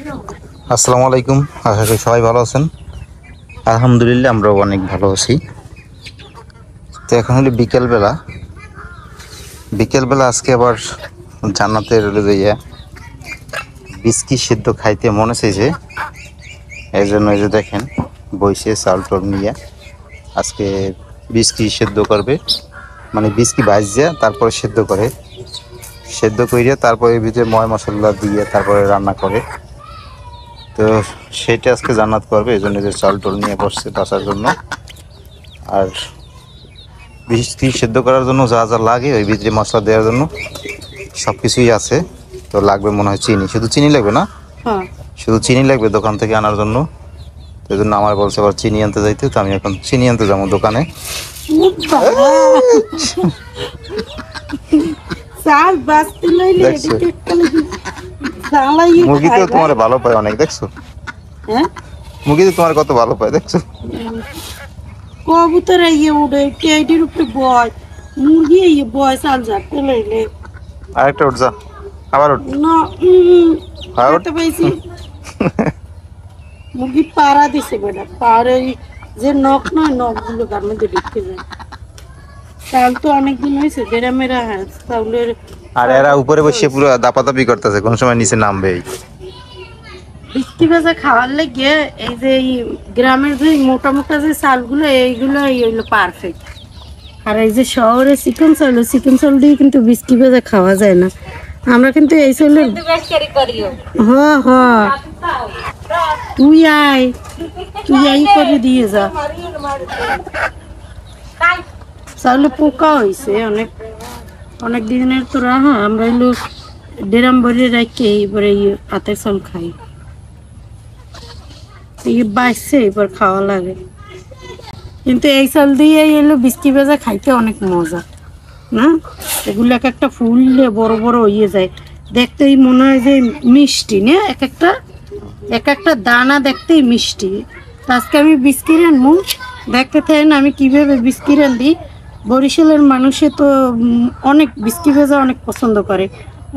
আসসালামু আলাইকুম, আশা করি সবাই ভালো আছেন। আলহামদুলিল্লাহ আমরাও অনেক ভালো আছি। তো এখন হলো বিকেলবেলা আজকে আবার জান্নাতের বিস্কি সিদ্ধ খাইতে মনে চাইছে, এই জন্য এই যে দেখেন বইসে চাল টল নিয়ে আজকে বিস্কি সিদ্ধ করবে, মানে বিস্কি ভাজিয়া তারপরে সিদ্ধ করে, সিদ্ধ করিয়া তারপরে ভিতরে ময় মশলা দিয়ে তারপরে রান্না করে। তো সেটা আজকে জান্নাত করবে, এই জন্য যে চাল টল নিয়ে বসছে বাসার জন্য। আর বৃষ্টি সেদ্ধ করার জন্য যা যা লাগে ওই ভিতরে মশলা দেওয়ার জন্য সব কিছুই আছে। তো লাগবে মনে হয় চিনি, শুধু চিনি লাগবে না, শুধু চিনি লাগবে দোকান থেকে আনার জন্য। তো এই জন্য আমার বলছে আবার চিনি আনতে যাইতে, তো আমি এখন চিনি আনতে যাবো দোকানে। মুরগি তো তোমার ভালো পায় অনেক, দেখছো মুরগি তো তোমার কত ভালো পায় দেখছো। কবুতর উড়ে টেডির উপরে বয়, মুরগি বয় চাল যাতে লইলে আরেকটা উঠ যা, আবার উঠ না পাইছি। মুরগি পাড়া দিছে বেটা, পাড়ে যে নখ নয় নখগুলো তার মধ্যে ঢুকে যায়। চাল তো অনেকদিন হয়েছে দেড়ামেরা চাউলের। আর এরা উপরে বসে পুরো দাপাদাপি করতেছে, কোন সময় নিচে নামবে। বৃষ্টি ভেজা খাওয়ার লেগে এই যে গ্রামের যে মোটা মোটা যে চালগুলো এইগুলো হইলো পারফেক্ট। আর এই যে শহরে চিকেন চাল দিয়ে কিন্তু বৃষ্টি ভেজা খাওয়া যায় না। আমরা কিন্তু এই চাউলের তুই আয় করে দিয়ে যা। চাউলে পোকা হয়েছে অনেক অনেক দিনের তো রাহা, আমরা হইলো ডেরাম ভরে রাখি এবারে হাতের চাল খাই, বাঁচছে এবার খাওয়া লাগে। কিন্তু এই চাল দিয়ে এলো বৃষ্টি ভেজা খাইতে অনেক মজা না। এগুলো এক একটা ফুললে বড় বড় হয়ে যায়, দেখতেই মনে হয় যে মিষ্টি না, এক একটা দানা দেখতেই মিষ্টি। আজকে আমি বিস্কিট আনবো, দেখতে থাকেন আমি কিভাবে বিস্কিট আনদি। বরিশালের মানুষে তো অনেক বিস্কিট ভেজা অনেক পছন্দ করে,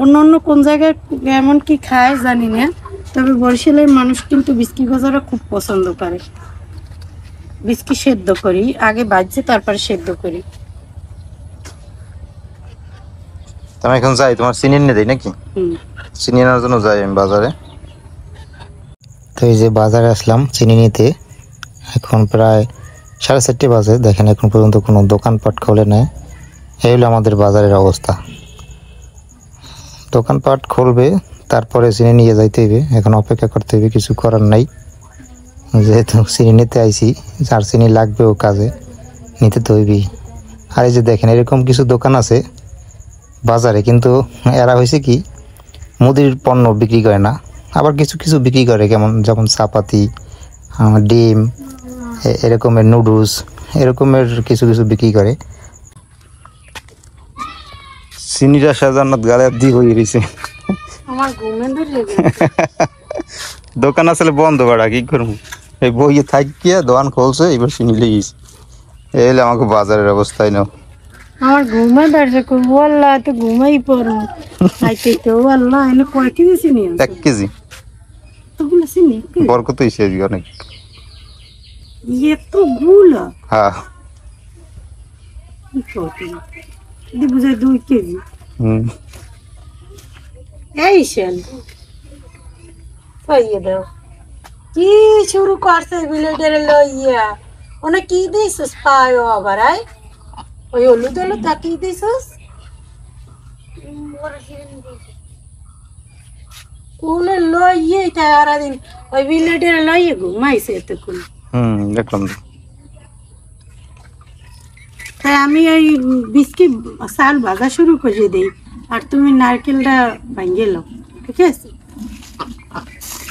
অন্য অন্য কোন জায়গায় এমন কি খায় জানি না, তবে বরিশালের মানুষ কিন্তু বিস্কিট ভাজাটা খুব পছন্দ করে। বিস্কিট সেদ্ধ করি আগে, বাজছে তারপরে সেদ্ধ করি। তুমি এখন যাই, তোমার চিনি এনে দেই নাকি? চিনি আনার জন্য যাই আমি বাজারে। তো এই যে বাজারে আসলাম চিনি নিতে, এখন প্রায় 4:30 বাজে। দেখেন এখন পর্যন্ত কোনো দোকানপাট খোলে নাই। এই হলো আমাদের বাজারের অবস্থা। দোকানপাট খুলবে তারপরে চিনি নিয়ে যাইতে হইবে, এখন অপেক্ষা করতে হইবে, কিছু করার নাই। যেহেতু চিনি নিতে আইছি, যার চিনি লাগবে ও কাজে নিতে তো হইবেই। আর এই যে দেখেন এরকম কিছু দোকান আছে বাজারে, কিন্তু এরা হয়েছে কি মুদির পণ্য বিক্রি করে না, আবার কিছু কিছু বিক্রি করে, যেমন চাপাতি, ডিম, এরকমের নুডলস, এরকমের কিছু কিছু বিক্রি করে। চিনিটা সাজান্নাত গালে দি হয়ে গেছে। দোকান আসলে বন্ধ করা, কি করবো, এই বইয়ে থাকিয়া দোকান খুলছে, এবার চিনি লেগেছে। এই হলে আমাকে বাজারের অবস্থায় নাও। আমার ঘুমাই বেড়ে করবো, আল্লাহ তো ঘুমাই পড়ো খাইতে তো আল্লাহ এনে কয় কেজি চিনি 1 কেজি এতগুলো চিনি বরকত হয়েছে অনেক, এতগুলো। হ্যাঁ বুঝাই 2 কেজি। এই শাল পাইয়ে দাও, কি শুরু করছে বিলেটের লইয়া, ওনা কি দিছিস পায় আবার আই ওই হলুদ হলুদ তা কি দিছিস? কোন লইয়ে তারা দিন ওই বিলেটের লইয়ে ঘুমাইছে এতক্ষণ। দেখলাম। তাই আমি ওই বিস্কিট চাল ভাজা শুরু করে দিই, আর তুমি নারকেলটা ভাঙিয়ে লো, ঠিক আছে?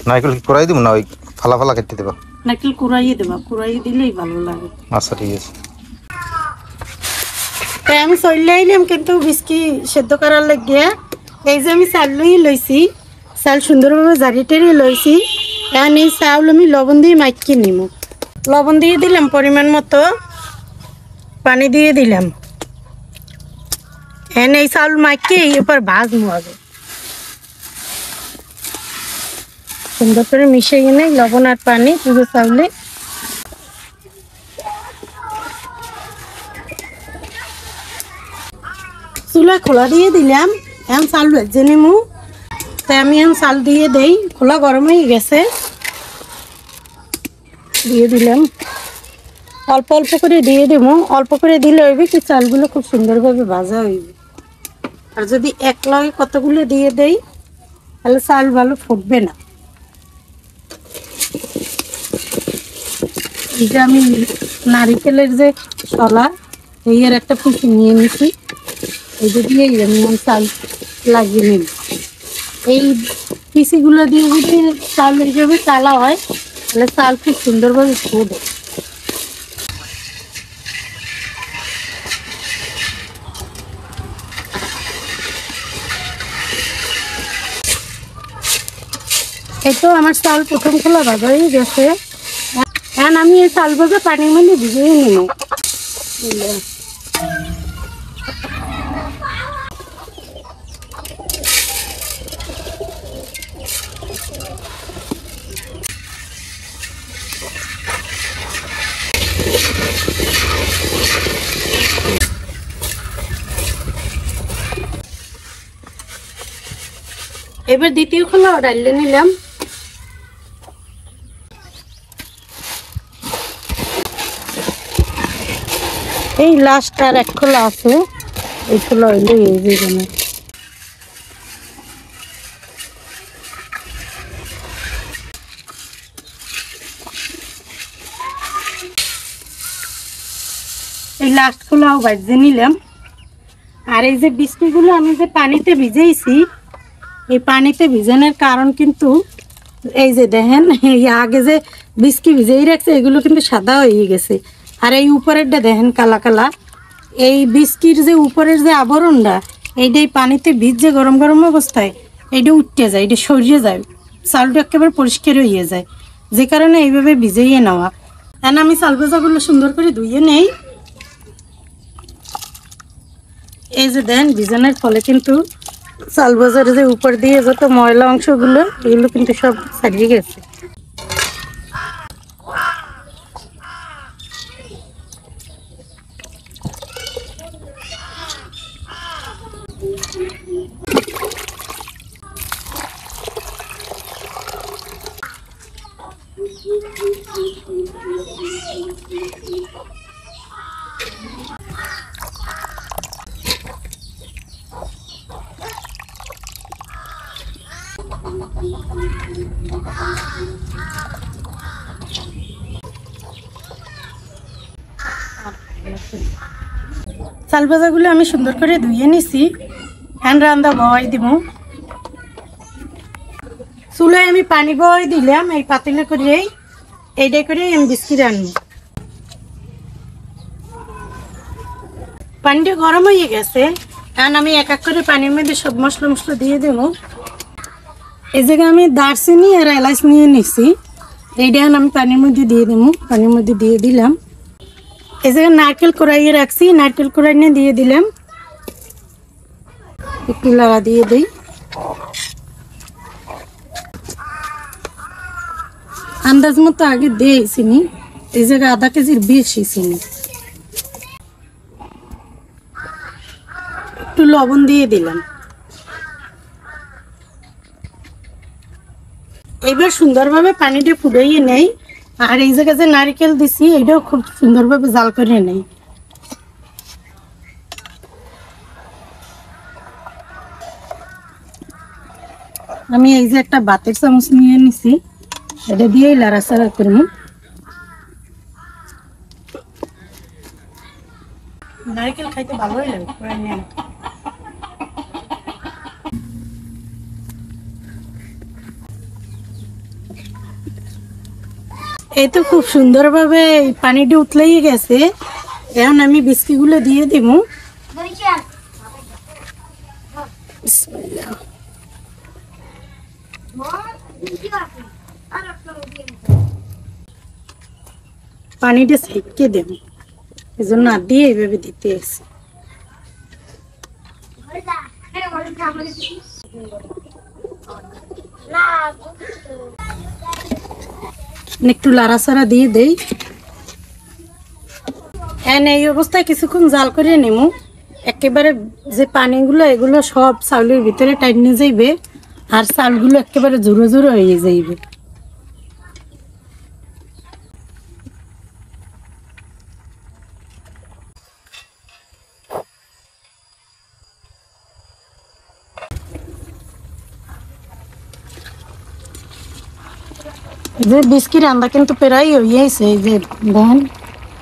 নারকেল কুড়াই দিব না, ওই ফালা ফালা কেটে দেবা? নারকেল কুড়াইয়ে দেবা, কুড়াইয়ে দিলেই ভালো লাগে। আচ্ছা ঠিক আছে। তাই আমি চলে আইলাম, কিন্তু বিস্কিট সেদ্ধ করার লাগিয়ে এই যে আমি চাল লইছি, চাল সুন্দরভাবে জারি টেরে লইছি। এখন এই চাউল আমি লবণ দিয়ে মাখিয়ে নিব, লবণ দিয়ে দিলাম, পরিমাণ মতো পানি দিয়ে দিলাম। এখন এই চাউল মাখিয়ে এরপর ভাজবো আগে। সুন্দর করে মিশিয়ে নেই লবণ আর পানি পুরো চাউলে। চুলা খোলা দিয়ে দিলাম, এখন চাল ভেজে নিমু। তাই আমি এখন চাল দিয়ে দেই, খোলা গরম হয়ে গেছে, দিয়ে দিলাম। অল্প অল্প করে দিয়ে দেবো, অল্প করে দিলে হইবে কি চালগুলো খুব সুন্দরভাবে ভাজা হইবে। আর যদি এক লগে কতগুলো দিয়ে দেই তাহলে চাল ভালো ফুটবে না। এই যে আমি নারিকেলের যে শলা এই এর একটা পিসি নিয়ে নিছি, এই যে দিয়ে আমি চাল লাগিয়ে নিই। এই পিসিগুলো দিয়ে যদি চাল হিসেবে চালা হয় তাহলে চাল খুব সুন্দরভাবে ফুটবে। এই তো আমার চাল প্রথম খোলা ভাজা হয়ে গেছে। এখন আমি এই চাল ভাজা পানির মধ্যে ভিজিয়ে নিব। এবার দ্বিতীয় খোলা ডাইলে নিলাম। এই লাস্ট আর এক খোলা আছে, এই খোলা হইলে এই যেখানে এই লাস্ট খোলাও ভাজে নিলাম। আর এই যে বিস্কিটগুলো আমি যে পানিতে ভিজেইছি, এই পানিতে ভিজানোর কারণ কিন্তু এই যে দেখেন এই আগে যে বিস্কিট ভিজেই রাখছে এগুলো কিন্তু সাদা হয়ে গেছে। আর এই উপরেরটা দেখেন কালা কালা, এই বিস্কিট যে উপরের যে আবরণটা এইটাই পানিতে ভিজে গরম গরম অবস্থায় এইটা উঠতে যায়, এটা সরিয়ে যায়, চালটা একেবারে পরিষ্কার হয়ে যায়, যে কারণে এইভাবে ভিজেইয়ে নেওয়া। এখন আমি চাল ভাজাগুলো সুন্দর করে ধুয়ে নেই। এই যে দেন ভিজানোর ফলে কিন্তু চাল ভাজার যে উপর দিয়ে যত ময়লা অংশগুলো এগুলো কিন্তু সব ছাড়িয়ে গেছে। চাল ভাজাগুলো আমি সুন্দর করে ধুয়ে নিছি, হ্যান্ড রান্দা বহাই দিব। চুলায় আমি পানি বহাই দিলাম, এই পাতিলে করে এইটাই করে আমি বিস্কিট আনবো। পানিটা গরম হয়ে গেছে, এখন আমি এক এক করে পানির মধ্যে সব মশলা মশলা দিয়ে দেবো। এই জায়গায় আমি দারচিনি আর এলাচ নিয়ে নিছি, এইটা এখন আমি পানির মধ্যে দিয়ে দেবো। পানির মধ্যে দিয়ে দিলাম। এই জায়গায় নারকেল কোড়াইয়ে রাখছি, নারকেল কোড়াই নিয়ে দিয়ে দিলাম। একটু লাগা দিয়ে দিই। আন্দাজ মতো আগে দিয়ে চিনি, এই জায়গায় আধা কেজির বেশি চিনি। একটু লবণ দিয়ে দিলাম। এবার সুন্দরভাবে পানিটা ফুটাইয়ে নেই। আর এই জায়গায় যে নারকেল দিছি এটাও খুব সুন্দরভাবে জাল করে নেই। আমি এই যে একটা বাতের চামচ নিয়ে নিছি, এটা দিয়েই লাড়াচাড়া করবো। নারকেল খাইতে ভালোই লাগে। এই তো খুব সুন্দরভাবে পানিটা উতলেই গেছে। এখন আমি বিস্কিটগুলো দিয়ে দিব। বিসমিল্লাহ। পানিটা ছেঁকে দেব, এই জন্য আর দিয়ে এইভাবে দিতে এসে। একটু লাড়াচাড়া দিয়ে দেই। এই অবস্থায় কিছুক্ষণ জাল করে নেবো। একেবারে যে পানিগুলো এগুলো সব চাউলের ভিতরে টাইনে যাইবে, আর চাউলগুলো একেবারে জোরে জোরে হয়ে যাইবে। যে বিস্কি রান্না কিন্তু প্রায় হইয়াছে। এই যে ধান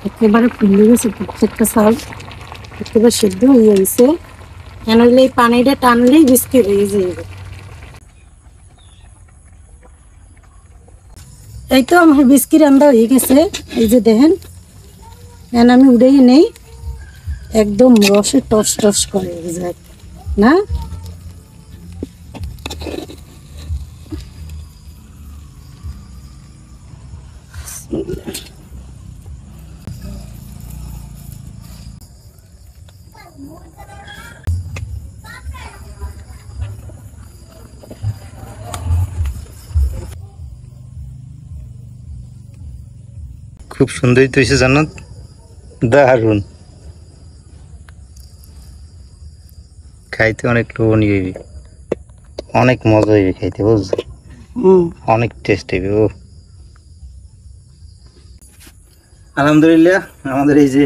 একেবারে ফুলে গেছে, প্রত্যেকটা চাল একেবারে সিদ্ধ হয়ে গেছে। কেন হইলে এই পানিটা টানলেই বিস্কি হয়ে যাবে। এই তো আমার বিস্কি রান্না হয়ে গেছে। এই যে দেখেন, এখন আমি উড়েই নেই, একদম রসে টস টস করে যায় না। খুব সুন্দরই তো হয়েছে জান্নাত, দারুণ। খাইতে অনেক লোভনীয় হইবে, অনেক মজা হইবে খাইতে, বুঝছো? অনেক টেস্ট হইবে। ও আলহামদুলিল্লাহ, আমাদের এই যে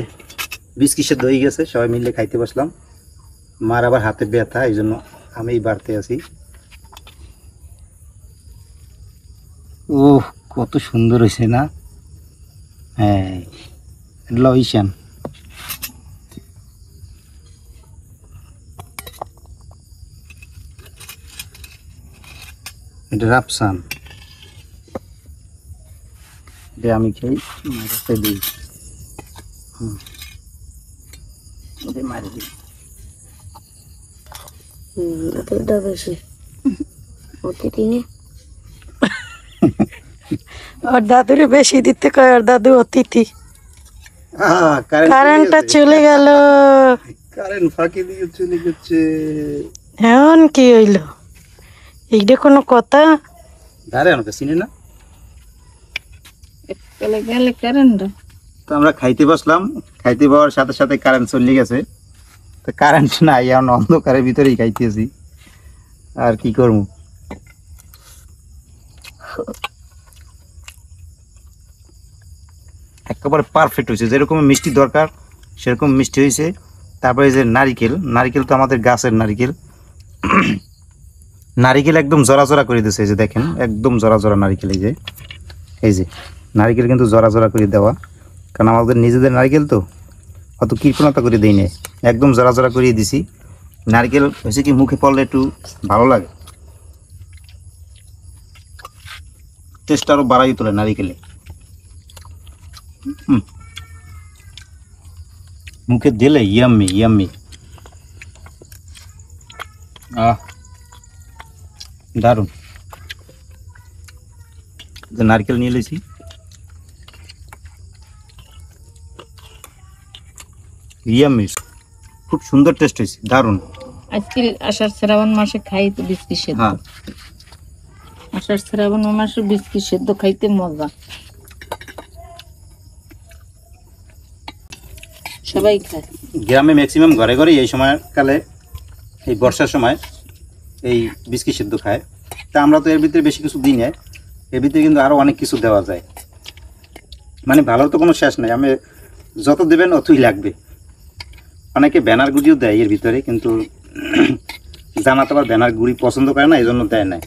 বিস্কি সেদ্ধ হয়ে গেছে, সবাই মিলে খাইতে বসলাম। মার আবার হাতে ব্যথা, এই জন্য আমি বাড়তে আছি। ও কত সুন্দর হয়েছে না? হ্যাঁ, লইশান। এটা রাপসান, এটা আমি খাই, মাঝে দিই। মারি দিই। ওর দাদুরে বেশি দিতে কয়, ওর দাদু অতিথি। কারেন্টটা চলে গেল, কারেন্ট ফাঁকি দিয়ে চলে গেছে। এখন কি হইলো? এইটা কোনো কথা? ধারে আমাকে চিনি না। গেলে কারেন্ট। তো আমরা খাইতে বসলাম, খাইতে পাওয়ার সাথে সাথে কারেন্ট চলে গেছে। তো কারেন্ট নাই, এখন অন্ধকারের ভিতরেই খাইতেছি, আর কি করবো। একেবারে পারফেক্ট হয়েছে, যেরকম মিষ্টি দরকার সেরকম মিষ্টি হয়েছে। তারপরে যে নারিকেল, নারিকেল তো আমাদের গাছের নারিকেল। নারিকেল একদম জরা জরা করে দিয়েছে, এই যে দেখেন, একদম জরা জরা নারিকেল। এই যে নারিকেল কিন্তু জরা জরা করে দেওয়া, কারণ আমাদের নিজেদের নারিকেল তো অত কৃপণতা করে দিই না, একদম জরা জরা করিয়ে দিছি। নারিকেল হয়েছে কি মুখে পড়লে একটু ভালো লাগে, টেস্ট আরো বাড়াই তোলে নারিকেলে। মুখে দিলে ইয়াম্মি ইয়াম্মি। দারুণ। নারকেল নিয়ে এলেছি, ইয়াম্মি, খুব সুন্দর টেস্ট হয়েছে, দারুণ। আজকে আষাঢ় শ্রাবণ মাসে খাই তো বিস্কি সেদ্ধ। হ্যাঁ, আষাঢ় শ্রাবণ মাসে বিস্কি সেদ্ধ খাইতে মজা, সবাই খায়। গ্রামে ম্যাক্সিমাম ঘরে ঘরে এই সময়কালে, এই বর্ষার সময় এই বিস্কি সেদ্ধ খায়। তা আমরা তো এর ভিতরে বেশি কিছু দিই না, এর ভিতরে কিন্তু আরও অনেক কিছু দেওয়া যায়। মানে ভালোর তো কোনো শেষ নেই, আমি যত দেবেন অতই লাগবে। অনেকে ব্যানার গুড়িও দেয় এর ভিতরে, কিন্তু জামাত আবার ব্যানার গুড়ি পছন্দ করে না, এই জন্য দেয় না।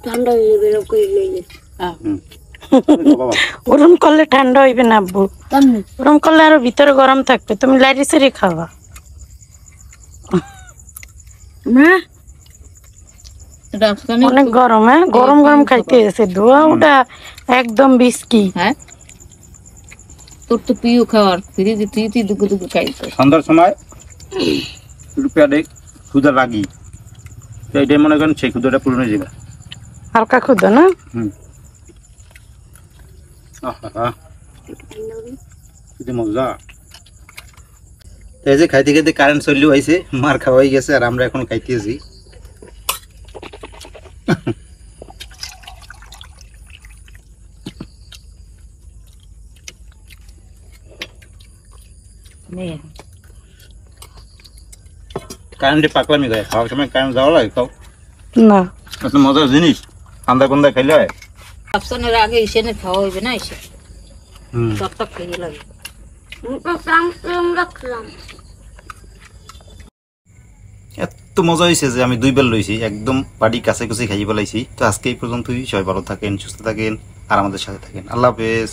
ঠান্ডা হয়ে যাবে, ওরম করলে ঠান্ডা হইবে না আব্বু, ওরম করলে আরো ভিতরে গরম থাকবে। তুমি লাইরি সেরি খাওয়া না, অনেক গরম। হ্যাঁ, গরম গরম খাইতে এসে ধোয়া ওটা একদম বিস্কি। হ্যাঁ, তোর তো তুইও খাওয়ার ফ্রিজে, তুই দুগু দুগু খাইতো। সন্ধ্যার সময় রুপিয়াটা ক্ষুদা লাগি, তো এটাই মনে করেন সেই ক্ষুদাটা পূরণ হয়ে যাবে। হালকা ক্ষুদা না? মজা। তো এই যে খাইতে খাইতে কারেন্ট চললেও আইছে, মার খাওয়াই গেছে, আর আমরা এখন খাইতেছি। নে কারেন্টে পাকলামি গায়ে, খাওয়ার সময় কারেন্ট যাওয়া লাগে খাও, না এত মজার জিনিস। ঠান্ডা কুন্দা খাইলে হয়। অপশনের আগে এসে খাওয়া হইবে না, এসে টক খেয়ে লাগে। এত মজা হয়েছে যে আমি 2 বেল লইছি, একদম বাড়ি কাছে কাছে খাইয়ে ফেলাইছি। তো আজকে এই পর্যন্তই, সবাই ভালো থাকেন, সুস্থ থাকেন, আর আমাদের সাথে থাকেন। আল্লাহ হাফেজ।